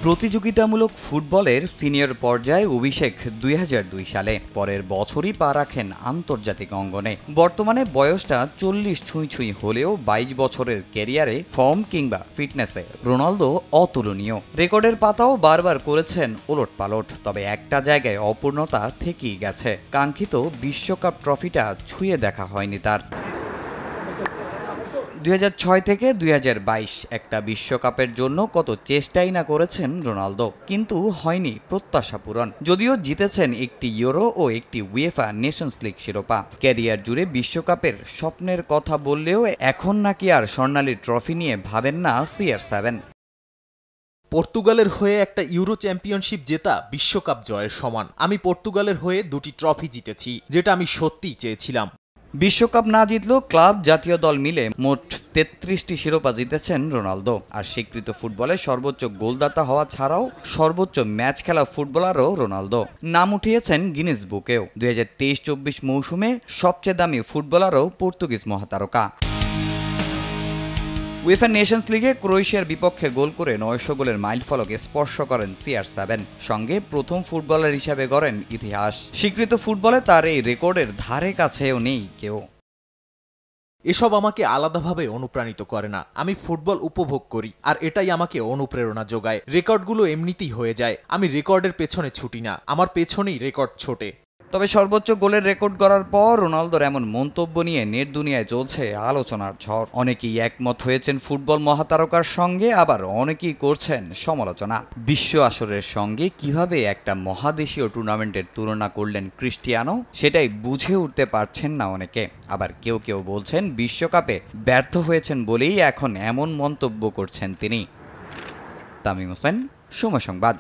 প্রতিযোগিতামূলক ফুটবলের সিনিয়র পর্যায়ে অভিষেক ২০০২ সালে, পরের বছরই পা রাখেন আন্তর্জাতিক অঙ্গনে। বর্তমানে বয়সটা ৪০ ছুঁই ছুঁই হলেও ২২ বছরের ক্যারিয়ারে ফর্ম কিংবা ফিটনেসে রোনালদো অতুলনীয়। রেকর্ডের পাতাও বারবার করেছেন ওলটপালট, তবে একটা জায়গায় অপূর্ণতা থেকেই গেছে। কাঙ্ক্ষিত বিশ্বকাপ ট্রফিটা ছুঁয়ে দেখা হয়নি তার। ২০০৬ থেকে ২০২২ একটা বিশ্বকাপের জন্য কত চেষ্টাই না করেছেন রোনালদো, কিন্তু হয়নি প্রত্যাশা পূরণ। যদিও জিতেছেন একটি ইউরো ও একটি উয়েফা নেশনস লিগ শিরোপা। ক্যারিয়ার জুড়ে বিশ্বকাপের স্বপ্নের কথা বললেও এখন নাকি আর স্বর্ণালী ট্রফি নিয়ে ভাবেন না CR7। পর্তুগালের হয়ে একটা ইউরো চ্যাম্পিয়নশিপ জেতা বিশ্বকাপ জয়ের সমান। আমি পর্তুগালের হয়ে ২টি ট্রফি জিতেছি, যেটা আমি সত্যিই চেয়েছিলাম। বিশ্বকাপ না জিতলেও ক্লাব জাতীয় দল মিলে মোট ৩৩টি শিরোপা জিতেছেন রোনালদো। আর স্বীকৃত ফুটবলে সর্বোচ্চ গোলদাতা হওয়া ছাড়াও সর্বোচ্চ ম্যাচ খেলা ফুটবলারও রোনালদো। নাম উঠিয়েছেন গিনেস বুকেও। ২০২৩-২৪ মৌসুমে সবচেয়ে দামি ফুটবলারও পর্তুগিজ মহাতারকা। উয়েফা নেশনস লিগে ক্রোয়েশিয়ার বিপক্ষে গোল করে ৯০০ গোলের মাইলফলক স্পর্শ করেন CR7। সঙ্গে প্রথম ফুটবলার হিসাবে গড়েন ইতিহাস। স্বীকৃত ফুটবলে তার এই রেকর্ডের ধারে কাছেও নেই কেউ। এসব আমাকে আলাদাভাবে অনুপ্রাণিত করে না। আমি ফুটবল উপভোগ করি, আর এটাই আমাকে অনুপ্রেরণা যোগায়। রেকর্ডগুলো এমনিতেই হয়ে যায়, আমি রেকর্ডের পেছনে ছুটি না, আমার পেছনেই রেকর্ড ছোটে। তবে সর্বোচ্চ গোলের রেকর্ড গড়ার পর রোনালদোর এমন মন্তব্য নিয়ে নেট দুনিয়ায় চলছে আলোচনার ঝড়। অনেকেই একমত হয়েছেন ফুটবল মহাতারকার সঙ্গে, আবার অনেকেই করছেন সমালোচনা। বিশ্ব আসরের সঙ্গে কিভাবে একটা মহাদেশীয় টুর্নামেন্টের তুলনা করলেন ক্রিস্টিয়ানো, সেটাই বুঝে উঠতে পারছেন না অনেকে। আবার কেউ কেউ বলছেন বিশ্বকাপে ব্যর্থ হয়েছেন বলেই এখন এমন মন্তব্য করছেন তিনি। তামিম হোসেন, সময় সংবাদ।